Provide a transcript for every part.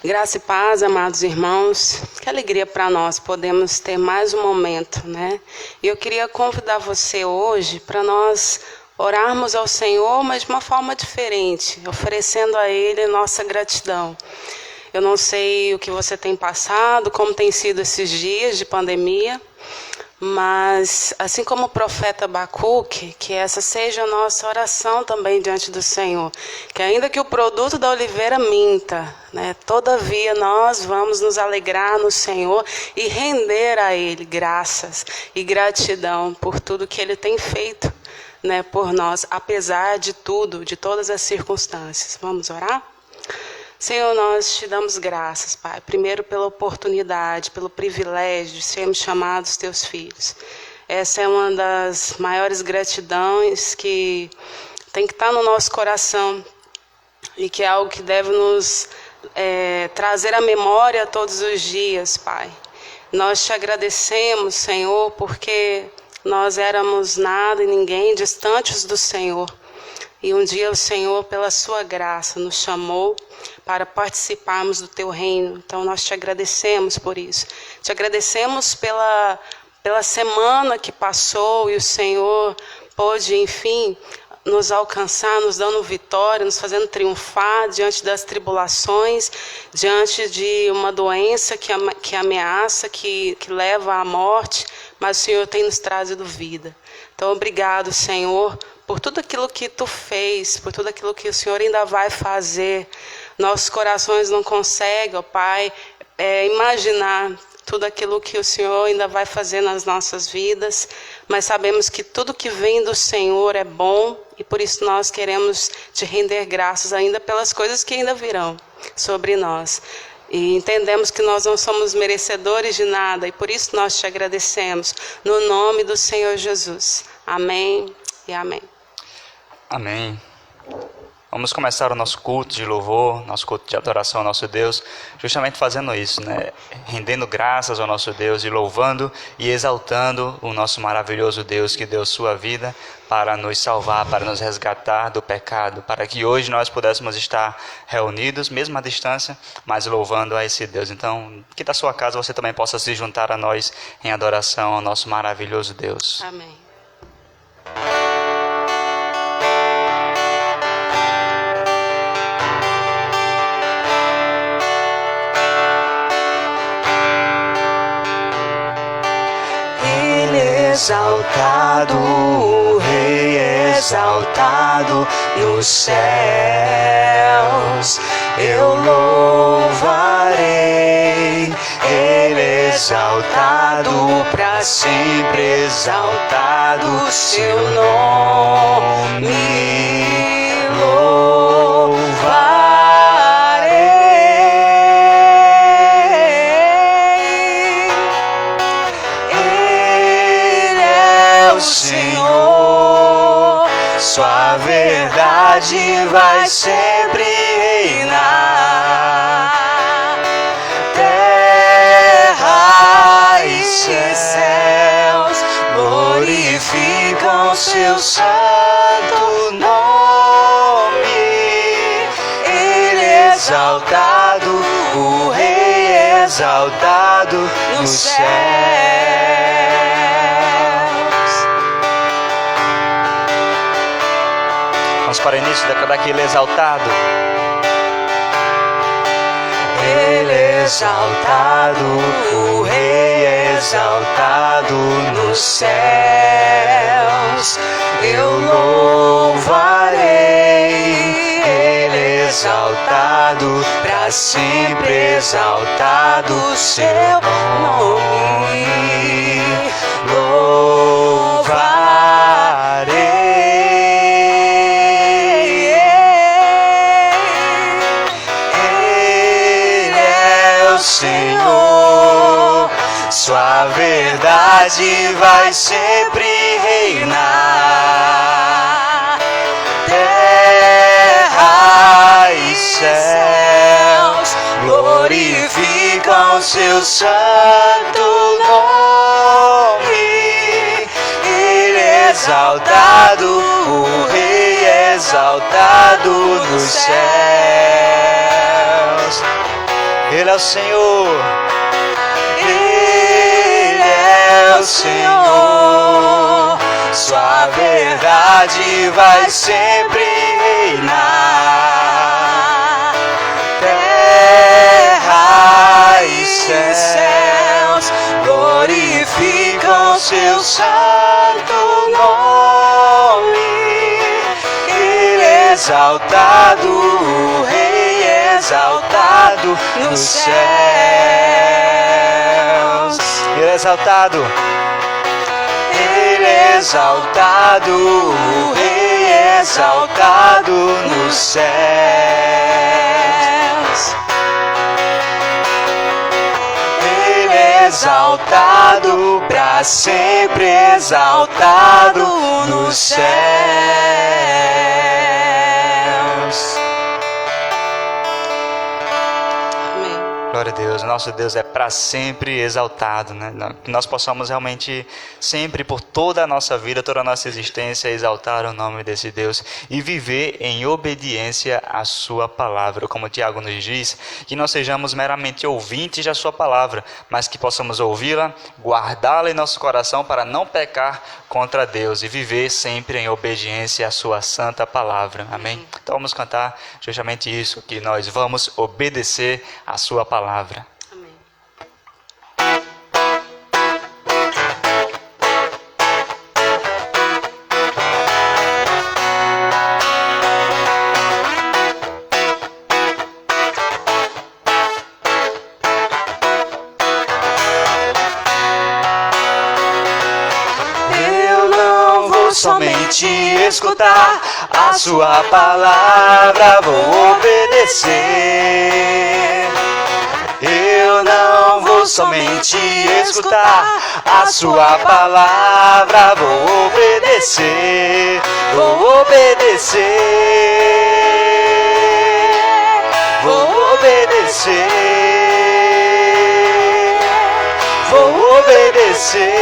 Graça e paz, amados irmãos. Que alegria para nós podemos ter mais um momento, né? E eu queria convidar você hoje para nós orarmos ao Senhor, mas de uma forma diferente, oferecendo a Ele nossa gratidão. Eu não sei o que você tem passado, como tem sido esses dias de pandemia, mas assim como o profeta Abacuque, que essa seja a nossa oração também diante do Senhor, que ainda que o produto da oliveira minta, né, todavia nós vamos nos alegrar no Senhor e render a Ele graças e gratidão por tudo que Ele tem feito, né, por nós, apesar de tudo, de todas as circunstâncias. Vamos orar? Senhor, nós te damos graças, Pai, primeiro pela oportunidade, pelo privilégio de sermos chamados teus filhos. Essa é uma das maiores gratidões que tem que estar no nosso coração e que é algo que deve nos trazer à memória todos os dias, Pai. Nós te agradecemos, Senhor, porque nós éramos nada e ninguém, distantes do Senhor. E um dia o Senhor, pela sua graça, nos chamou para participarmos do teu reino. Então nós te agradecemos por isso. Te agradecemos pela semana que passou e o Senhor pôde, enfim, nos alcançar, nos dando vitória, nos fazendo triunfar diante das tribulações, diante de uma doença que ameaça, que leva à morte, mas o Senhor tem nos trazido vida. Então obrigado, Senhor, por tudo aquilo que tu fez, por tudo aquilo que o Senhor ainda vai fazer. Nossos corações não conseguem, ó Pai, imaginar tudo aquilo que o Senhor ainda vai fazer nas nossas vidas, mas sabemos que tudo que vem do Senhor é bom e por isso nós queremos te render graças ainda pelas coisas que ainda virão sobre nós. E entendemos que nós não somos merecedores de nada e por isso nós te agradecemos, no nome do Senhor Jesus. Amém e amém. Amém. Vamos começar o nosso culto de louvor, nosso culto de adoração ao nosso Deus, justamente fazendo isso, né? Rendendo graças ao nosso Deus e louvando e exaltando o nosso maravilhoso Deus que deu sua vida para nos salvar, para nos resgatar do pecado, para que hoje nós pudéssemos estar reunidos, mesmo à distância, mas louvando a esse Deus. Então, que da sua casa você também possa se juntar a nós em adoração ao nosso maravilhoso Deus. Amém. Exaltado, o Rei exaltado nos céus, eu louvarei. Ele exaltado, para sempre exaltado, seu nome Senhor, sua verdade vai sempre reinar. Terra e céus glorificam seu santo nome. Ele é exaltado, o Rei exaltado no céu. Para o início daquele exaltado. Ele é exaltado, o Rei é exaltado nos céus, eu louvarei. Ele é exaltado, para sempre exaltado, seu nome louvarei. Senhor, sua verdade vai sempre reinar. Terra e céus glorificam seu santo nome. Ele é exaltado, o Rei é exaltado nos céus. Ele é o Senhor. Ele é o Senhor, sua verdade vai sempre reinar. Terra e céus glorificam seu santo nome. Ele é exaltado, o Rei exaltado nos céus. Ele é exaltado. Ele é exaltado, o Rei exaltado nos céus. Ele é exaltado, para sempre exaltado nos céus. Glória a Deus, nosso Deus é para sempre exaltado, né? Que nós possamos realmente sempre, por toda a nossa vida, toda a nossa existência, exaltar o nome desse Deus e viver em obediência à sua palavra. Como o Tiago nos diz, que não sejamos meramente ouvintes da sua palavra, mas que possamos ouvi-la, guardá-la em nosso coração para não pecar contra Deus e viver sempre em obediência à sua santa palavra. Amém? Então vamos cantar justamente isso, que nós vamos obedecer à sua palavra. Amém. Eu não vou somente escutar a sua palavra, vou obedecer. Eu não vou somente escutar a sua palavra, vou obedecer, vou obedecer, vou obedecer, vou obedecer,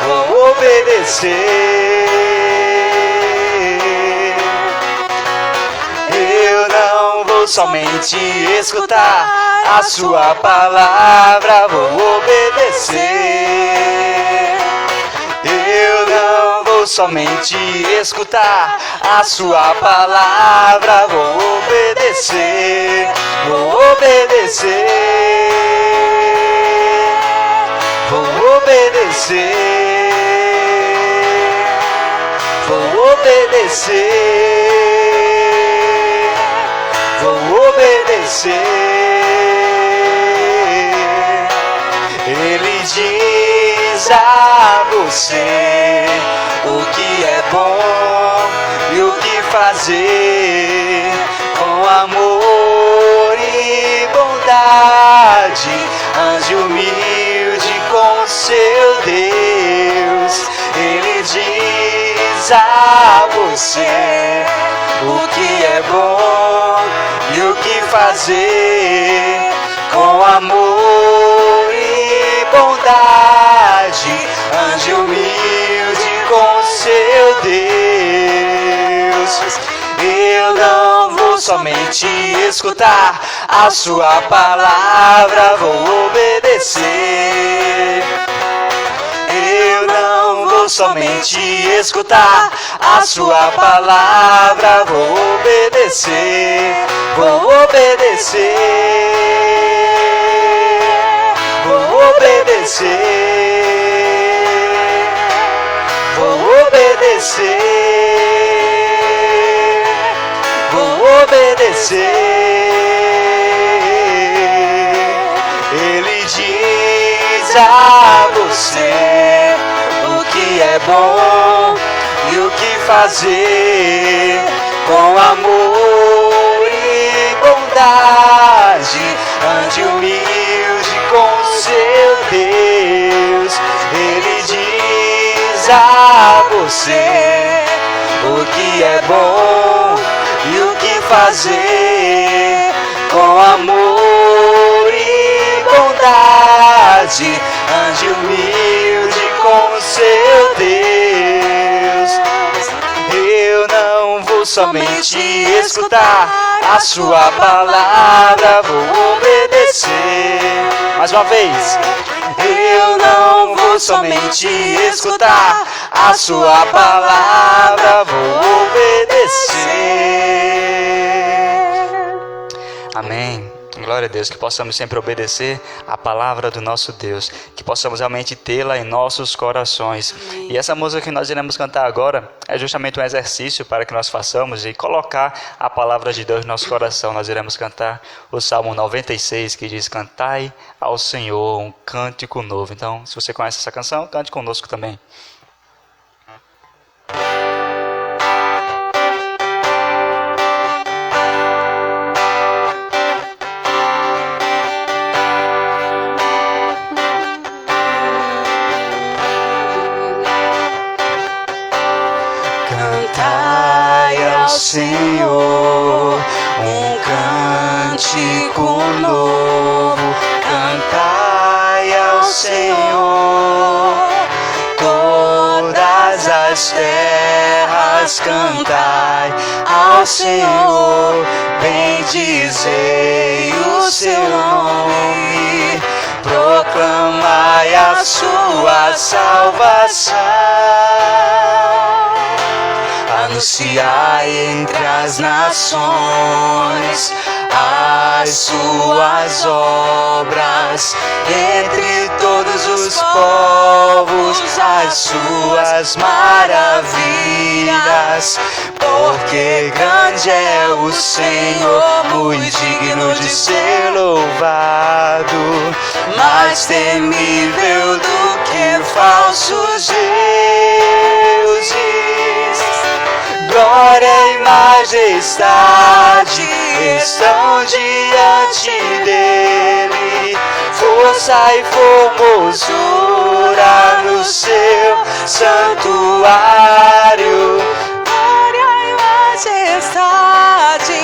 vou obedecer. Somente escutar a sua palavra, vou obedecer. Eu não vou somente escutar a sua palavra, vou obedecer, vou obedecer, vou obedecer, vou obedecer. Ele diz a você o que é bom e o que fazer, com amor e bondade, ande humilde com seu Deus. Ele diz a você o que é bom e o que fazer, com amor e bondade, ande humilde com seu Deus. Eu não vou somente escutar a sua palavra, vou obedecer. Eu não vou somente escutar a sua palavra, vou obedecer, vou obedecer, vou obedecer, vou obedecer, vou obedecer. Ele diz a você o que é bom e o que fazer, com amor e bondade, ande humilde com seu Deus. Ele diz a você o que é bom e o que fazer, com amor e bondade, ande humilde com seu Deus. Eu não vou somente escutar a sua palavra, vou obedecer. Mais uma vez. Eu não vou somente escutar a sua palavra, vou obedecer. Amém. Glória a Deus, que possamos sempre obedecer a palavra do nosso Deus, que possamos realmente tê-la em nossos corações. Amém. E essa música que nós iremos cantar agora é justamente um exercício para que nós façamos e colocar a palavra de Deus no nosso coração. Nós iremos cantar o Salmo 96, que diz: cantai ao Senhor um cântico novo. Então, se você conhece essa canção, cante conosco também. Senhor, um cântico novo, cantai ao Senhor, todas as terras cantai ao Senhor, bendizei o seu nome, proclamai a sua salvação. Anunciai entre as nações as suas obras, entre todos os povos as suas maravilhas, porque grande é o Senhor, muito digno de ser louvado, mais temível do que falsos deuses. Glória e majestade estão diante dele, força e formosura no seu santuário. Glória e majestade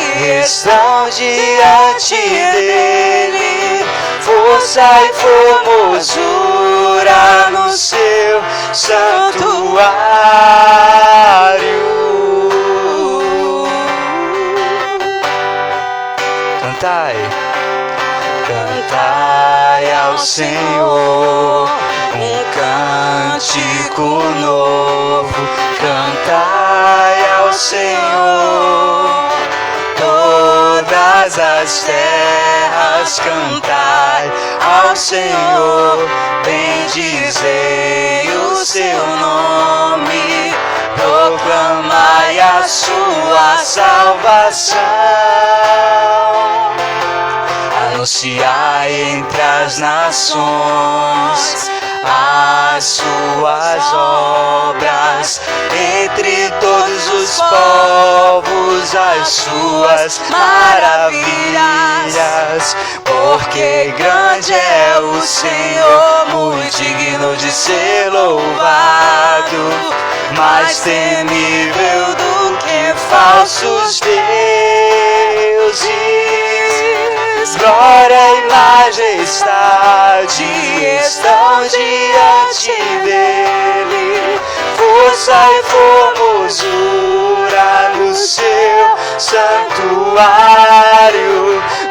estão diante dele, força e formosura no seu santuário. Cantai ao Senhor um cântico novo, cantai ao Senhor, todas as terras cantai ao Senhor, bendizei o seu nome, proclamai a sua salvação. Anunciai entre as nações as suas obras, entre todos os povos as suas maravilhas, porque grande é o Senhor, muito digno de ser louvado, mais temível do que falsos deuses. Glória e majestade estão diante dele, força e formosura no seu santuário.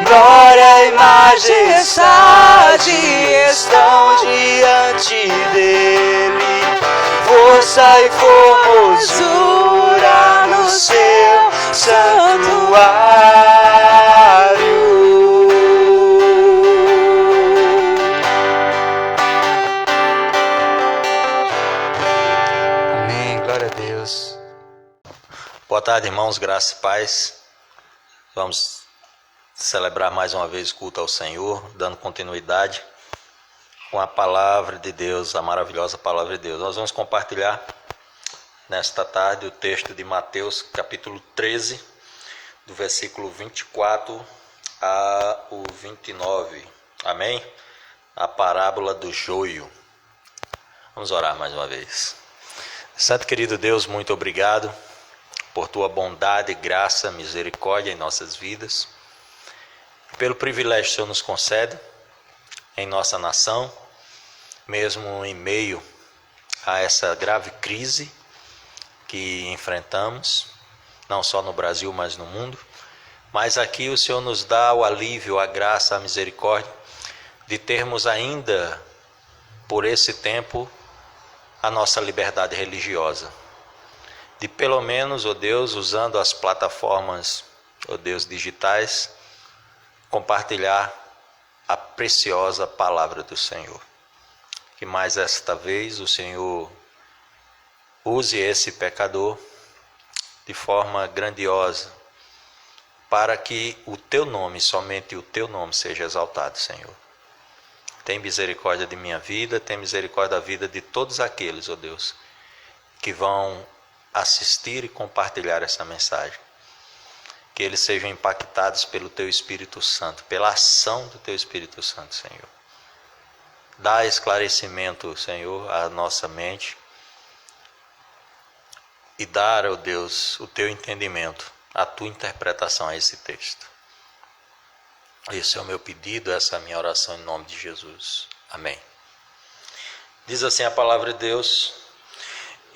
Glória e majestade estão diante dele, força e formosura no seu santuário. Boa tarde, irmãos, graça e paz. Vamos celebrar mais uma vez o culto ao Senhor, dando continuidade com a palavra de Deus, a maravilhosa palavra de Deus. Nós vamos compartilhar nesta tarde o texto de Mateus, capítulo 13, do versículo 24 ao 29. Amém? A parábola do joio. Vamos orar mais uma vez. Santo querido Deus, muito obrigado por tua bondade, graça, misericórdia em nossas vidas, pelo privilégio que o Senhor nos concede em nossa nação, mesmo em meio a essa grave crise que enfrentamos, não só no Brasil, mas no mundo. Mas aqui o Senhor nos dá o alívio, a graça, a misericórdia de termos ainda, por esse tempo, a nossa liberdade religiosa. De pelo menos, ó Deus, usando as plataformas, ó Deus, digitais, compartilhar a preciosa palavra do Senhor. Que mais esta vez o Senhor use esse pecador de forma grandiosa, para que o teu nome, somente o teu nome, seja exaltado, Senhor. Tem misericórdia de minha vida, tem misericórdia da vida de todos aqueles, ó Deus, que vão assistir e compartilhar essa mensagem. Que eles sejam impactados pelo teu Espírito Santo, pela ação do teu Espírito Santo, Senhor. Dá esclarecimento, Senhor, à nossa mente e dar, ó Deus, o teu entendimento, a tua interpretação a esse texto. Esse é o meu pedido, essa é a minha oração em nome de Jesus. Amém. Diz assim a palavra de Deus: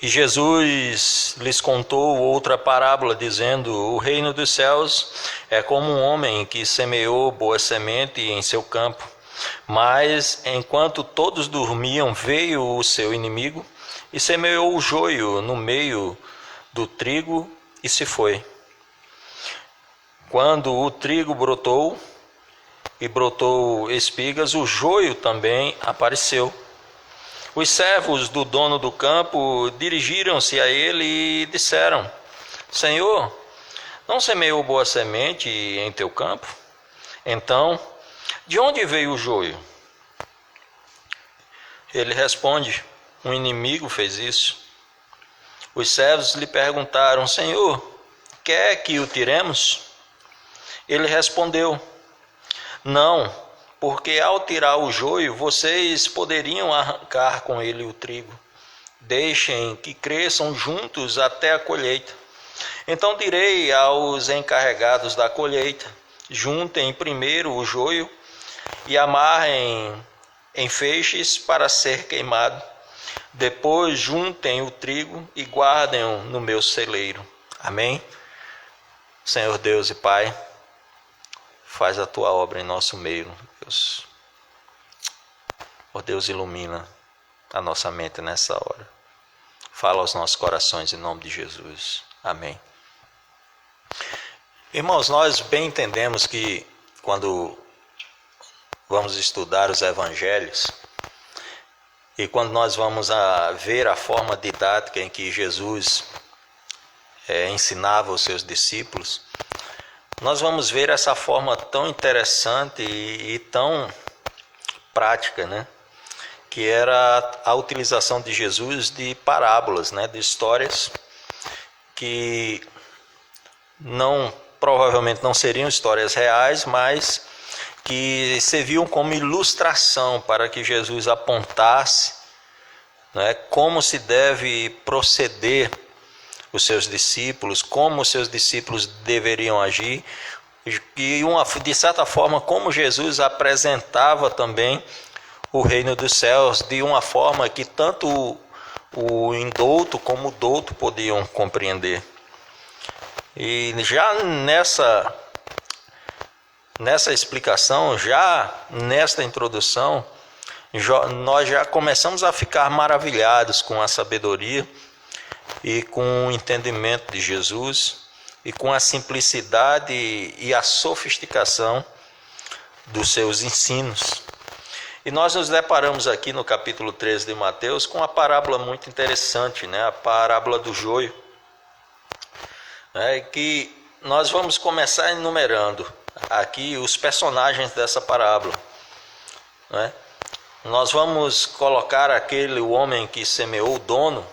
e Jesus lhes contou outra parábola, dizendo: o reino dos céus é como um homem que semeou boa semente em seu campo. Mas, enquanto todos dormiam, veio o seu inimigo e semeou o joio no meio do trigo e se foi. Quando o trigo brotou e brotou espigas, o joio também apareceu. Os servos do dono do campo dirigiram-se a ele e disseram: Senhor, não semeou boa semente em teu campo? Então, de onde veio o joio? Ele responde: um inimigo fez isso. Os servos lhe perguntaram: Senhor, quer que o tiremos? Ele respondeu: não, porque ao tirar o joio, vocês poderiam arrancar com ele o trigo. Deixem que cresçam juntos até a colheita. Então direi aos encarregados da colheita: juntem primeiro o joio e amarrem em feixes para ser queimado. Depois juntem o trigo e guardem-o no meu celeiro. Amém? Senhor Deus e Pai, faz a tua obra em nosso meio, Deus. Ó Deus, ilumina a nossa mente nessa hora. Fala aos nossos corações em nome de Jesus. Amém. Irmãos, nós bem entendemos que quando vamos estudar os evangelhos e quando nós vamos ver a forma didática em que Jesus ensinava os seus discípulos, nós vamos ver essa forma tão interessante e tão prática, né? Que era a utilização de Jesus de parábolas, né? De histórias que provavelmente não seriam histórias reais, mas que serviam como ilustração para que Jesus apontasse, né, como se deve proceder os seus discípulos, como os seus discípulos deveriam agir, e de certa forma como Jesus apresentava também o reino dos céus de uma forma que tanto o indouto como o douto podiam compreender. E já nessa explicação, já nesta introdução, nós já começamos a ficar maravilhados com a sabedoria e com o entendimento de Jesus e com a simplicidade e a sofisticação dos seus ensinos. E nós nos deparamos aqui no capítulo 13 de Mateus com uma parábola muito interessante, né? A parábola do joio, que nós vamos começar enumerando aqui os personagens dessa parábola, né? Nós vamos colocar o homem que semeou, o dono,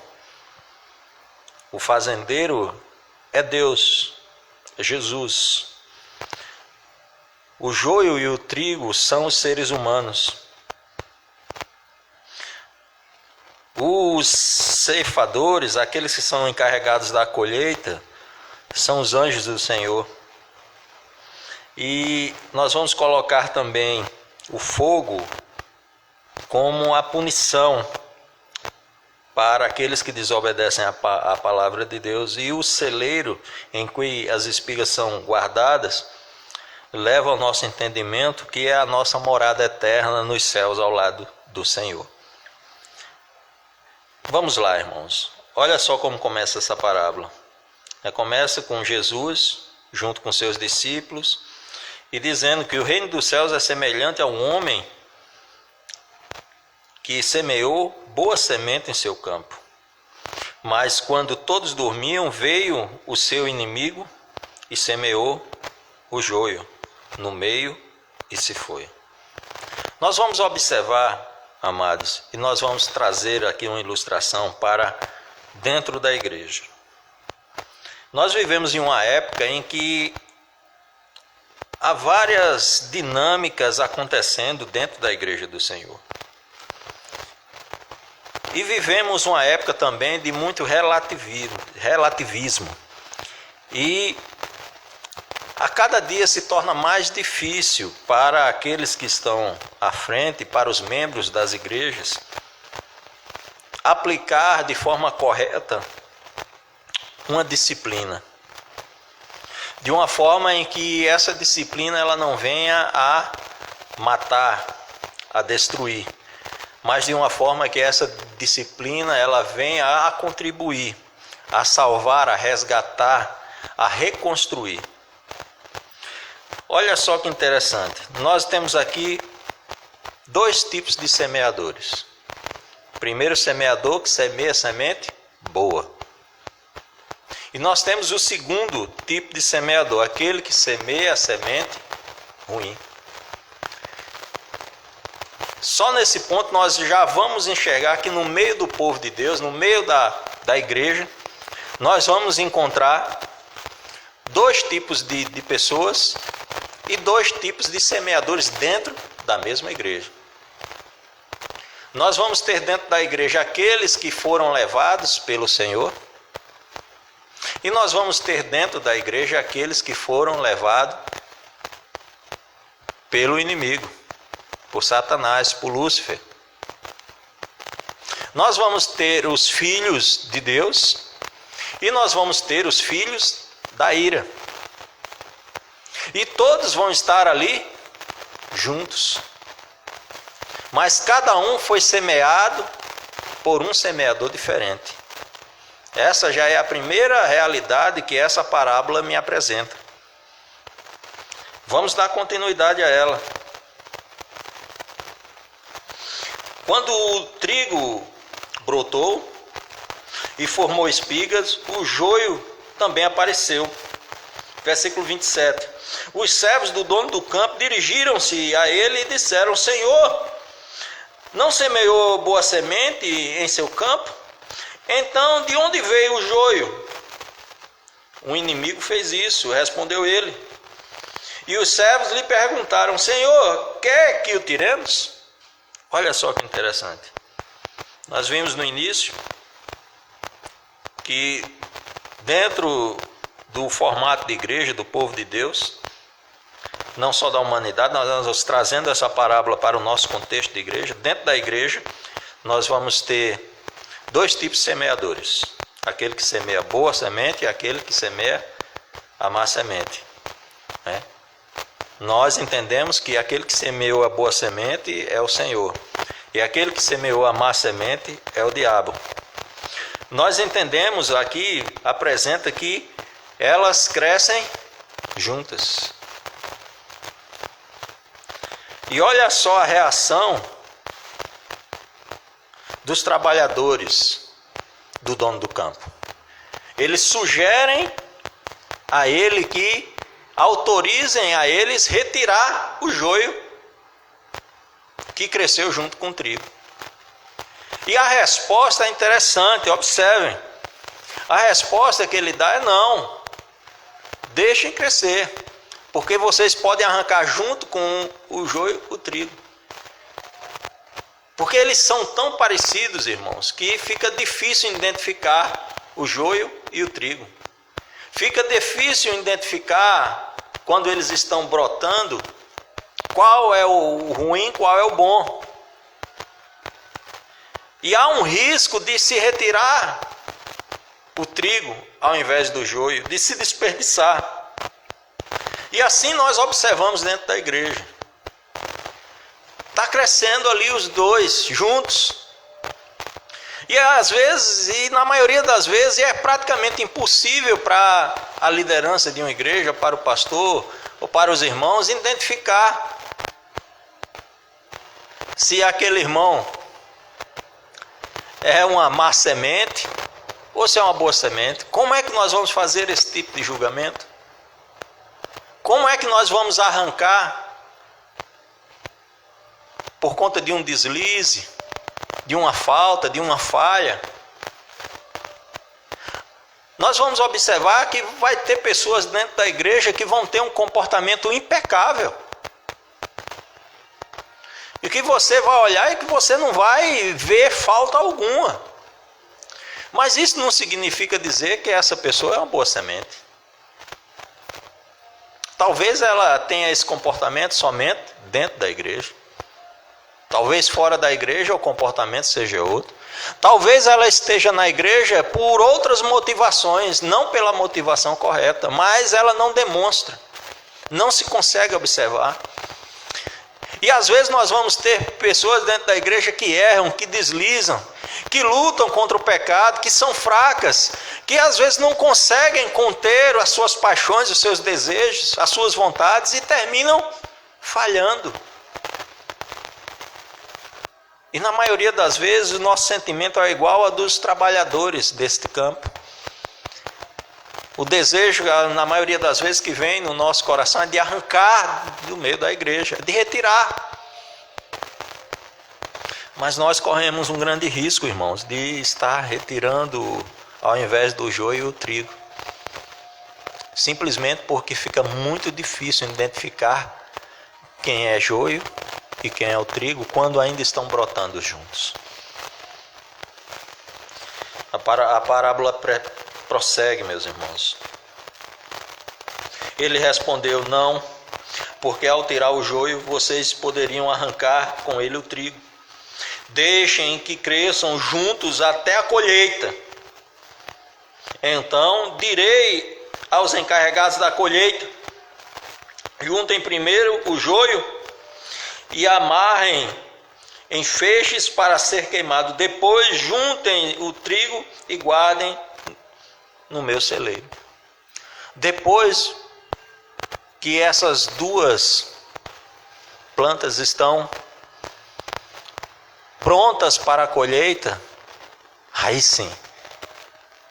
o fazendeiro é Deus, é Jesus. O joio e o trigo são os seres humanos. Os ceifadores, aqueles que são encarregados da colheita, são os anjos do Senhor. E nós vamos colocar também o fogo como a punição para aqueles que desobedecem à palavra de Deus, e o celeiro em que as espigas são guardadas leva ao nosso entendimento que é a nossa morada eterna nos céus ao lado do Senhor. Vamos lá, irmãos. Olha só como começa essa parábola. Começa com Jesus junto com seus discípulos e dizendo que o reino dos céus é semelhante a um homem que semeou boa semente em seu campo. Mas quando todos dormiam, veio o seu inimigo e semeou o joio no meio e se foi. Nós vamos observar, amados, e nós vamos trazer aqui uma ilustração para dentro da igreja. Nós vivemos em uma época em que há várias dinâmicas acontecendo dentro da igreja do Senhor. E vivemos uma época também de muito relativismo. E a cada dia se torna mais difícil para aqueles que estão à frente, para os membros das igrejas, aplicar de forma correta uma disciplina. De uma forma em que essa disciplina ela não venha a matar, a destruir, mas de uma forma que essa disciplina ela venha a contribuir, a salvar, a resgatar, a reconstruir. Olha só que interessante, nós temos aqui dois tipos de semeadores. Primeiro, semeador que semeia semente boa. E nós temos o segundo tipo de semeador, aquele que semeia a semente ruim. Só nesse ponto nós já vamos enxergar que no meio do povo de Deus, no meio da igreja, nós vamos encontrar dois tipos de pessoas e dois tipos de semeadores dentro da mesma igreja. Nós vamos ter dentro da igreja aqueles que foram levados pelo Senhor, e nós vamos ter dentro da igreja aqueles que foram levados pelo inimigo, por Satanás, por Lúcifer. Nós vamos ter os filhos de Deus e nós vamos ter os filhos da ira. E todos vão estar ali juntos. Mas cada um foi semeado por um semeador diferente. Essa já é a primeira realidade que essa parábola me apresenta. Vamos dar continuidade a ela. Quando o trigo brotou e formou espigas, o joio também apareceu. Versículo 27. Os servos do dono do campo dirigiram-se a ele e disseram: Senhor, não semeou boa semente em seu campo? Então, de onde veio o joio? O inimigo fez isso, respondeu ele. E os servos lhe perguntaram: Senhor, quer que o tiremos? Olha só que interessante. Nós vimos no início que dentro do formato de igreja, do povo de Deus, não só da humanidade, nós vamos trazendo essa parábola para o nosso contexto de igreja. Dentro da igreja, nós vamos ter dois tipos de semeadores. Aquele que semeia boa semente e aquele que semeia a má semente. Nós entendemos que aquele que semeou a boa semente é o Senhor. E aquele que semeou a má semente é o diabo. Nós entendemos aqui, apresenta que elas crescem juntas. E olha só a reação dos trabalhadores do dono do campo. Eles sugerem a ele que autorizem a eles retirar o joio que cresceu junto com o trigo. E a resposta é interessante, observem. A resposta que ele dá é não. Deixem crescer, porque vocês podem arrancar junto com o joio o trigo. Porque eles são tão parecidos, irmãos, que fica difícil identificar o joio e o trigo. Fica difícil identificar, quando eles estão brotando, qual é o ruim, qual é o bom. E há um risco de se retirar o trigo ao invés do joio, de se desperdiçar. E assim nós observamos dentro da igreja. Está crescendo ali os dois juntos. E às vezes, e na maioria das vezes, é praticamente impossível para a liderança de uma igreja, para o pastor ou para os irmãos, identificar se aquele irmão é uma má semente ou se é uma boa semente. Como é que nós vamos fazer esse tipo de julgamento? Como é que nós vamos arrancar por conta de um deslize, de uma falta, de uma falha? Nós vamos observar que vai ter pessoas dentro da igreja que vão ter um comportamento impecável. E que você vai olhar e que você não vai ver falta alguma. Mas isso não significa dizer que essa pessoa é uma boa semente. Talvez ela tenha esse comportamento somente dentro da igreja. Talvez fora da igreja o comportamento seja outro. Talvez ela esteja na igreja por outras motivações, não pela motivação correta, mas ela não demonstra, não se consegue observar. E às vezes nós vamos ter pessoas dentro da igreja que erram, que deslizam, que lutam contra o pecado, que são fracas, que às vezes não conseguem conter as suas paixões, os seus desejos, as suas vontades e terminam falhando. E na maioria das vezes o nosso sentimento é igual ao dos trabalhadores deste campo. O desejo, na maioria das vezes que vem no nosso coração, é de arrancar do meio da igreja, de retirar. Mas nós corremos um grande risco, irmãos, de estar retirando ao invés do joio o trigo. Simplesmente porque fica muito difícil identificar quem é joio e quem é o trigo quando ainda estão brotando juntos. A parábola prossegue, meus irmãos. Ele respondeu: não, porque ao tirar o joio vocês poderiam arrancar com ele o trigo. Deixem que cresçam juntos até a colheita. Então direi aos encarregados da colheita: juntem primeiro o joio e amarrem em feixes para ser queimado. Depois juntem o trigo e guardem no meu celeiro. Depois que essas duas plantas estão prontas para a colheita, aí sim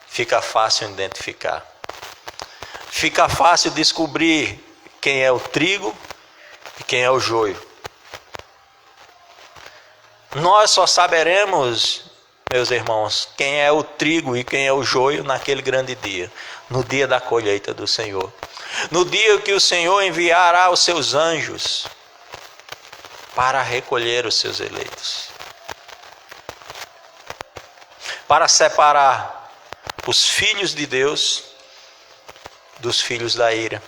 fica fácil identificar. Fica fácil descobrir quem é o trigo e quem é o joio. Nós só saberemos, meus irmãos, quem é o trigo e quem é o joio naquele grande dia, no dia da colheita do Senhor. No dia que o Senhor enviará os seus anjos para recolher os seus eleitos, para separar os filhos de Deus dos filhos da ira.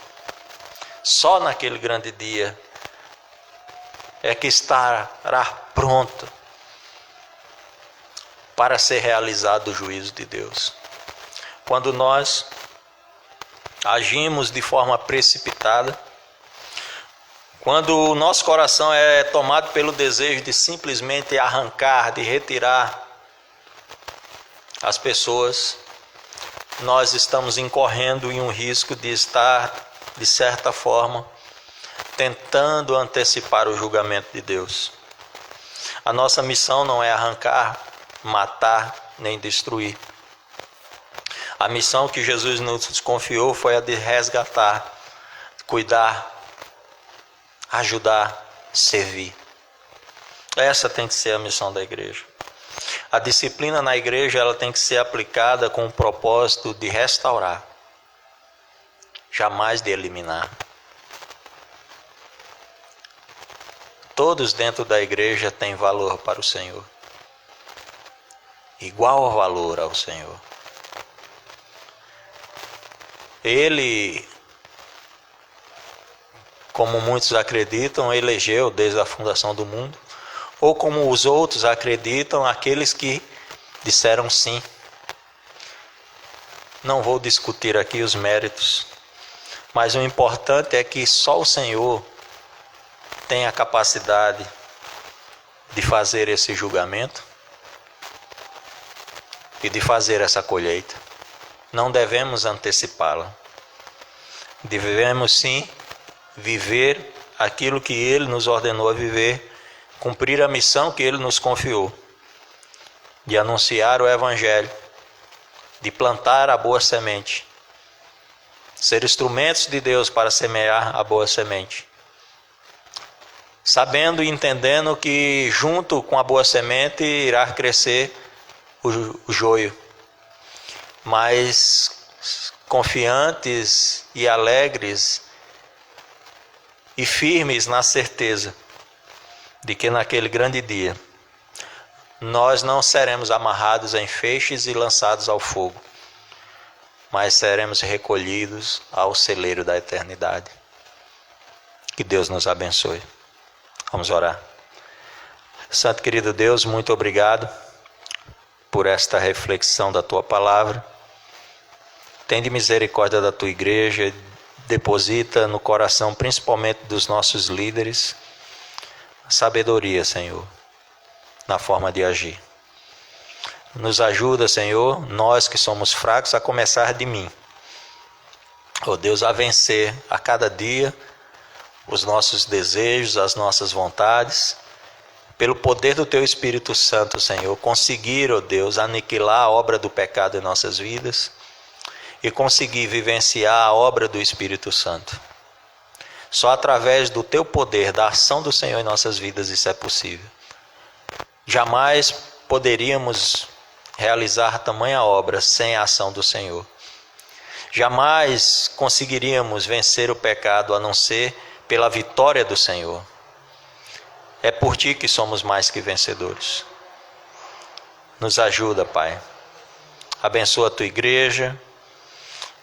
Só naquele grande dia é que estará pronto para ser realizado o juízo de Deus. Quando nós agimos de forma precipitada, quando o nosso coração é tomado pelo desejo de simplesmente arrancar, de retirar as pessoas, nós estamos incorrendo em um risco de estar, de certa forma, tentando antecipar o julgamento de Deus. A nossa missão não é arrancar, matar, nem destruir. A missão que Jesus nos confiou foi a de resgatar, cuidar, ajudar, servir. Essa tem que ser a missão da igreja. A disciplina na igreja ela tem que ser aplicada com o propósito de restaurar, jamais de eliminar. Todos dentro da igreja têm valor para o Senhor, igual valor ao Senhor. Ele, como muitos acreditam, elegeu desde a fundação do mundo ou como os outros acreditam, aqueles que disseram sim. Não vou discutir aqui os méritos, mas o importante é que só o Senhor tem a capacidade de fazer esse julgamento e de fazer essa colheita. Não devemos antecipá-la. Devemos sim viver aquilo que Ele nos ordenou a viver, cumprir a missão que Ele nos confiou, de anunciar o Evangelho, de plantar a boa semente, ser instrumentos de Deus para semear a boa semente, sabendo e entendendo que junto com a boa semente irá crescer o joio, mas confiantes e alegres e firmes na certeza de que naquele grande dia nós não seremos amarrados em feixes e lançados ao fogo, mas seremos recolhidos ao celeiro da eternidade. Que Deus nos abençoe. Vamos orar. Santo querido Deus, muito obrigado por esta reflexão da Tua palavra. Tende misericórdia da Tua igreja, deposita no coração, principalmente dos nossos líderes, sabedoria, Senhor, na forma de agir. Nos ajuda, Senhor, nós que somos fracos, a começar de mim. Ó Deus, a vencer a cada dia os nossos desejos, as nossas vontades, pelo poder do Teu Espírito Santo, Senhor, conseguir, ó Deus, aniquilar a obra do pecado em nossas vidas e conseguir vivenciar a obra do Espírito Santo. Só através do Teu poder, da ação do Senhor em nossas vidas, isso é possível. Jamais poderíamos realizar tamanha obra sem a ação do Senhor. Jamais conseguiríamos vencer o pecado a não ser pela vitória do Senhor. É por Ti que somos mais que vencedores. Nos ajuda, Pai. Abençoa a Tua igreja.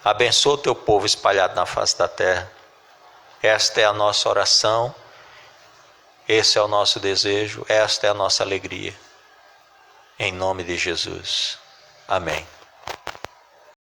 Abençoa o Teu povo espalhado na face da terra. Esta é a nossa oração. Esse é o nosso desejo. Esta é a nossa alegria. Em nome de Jesus. Amém.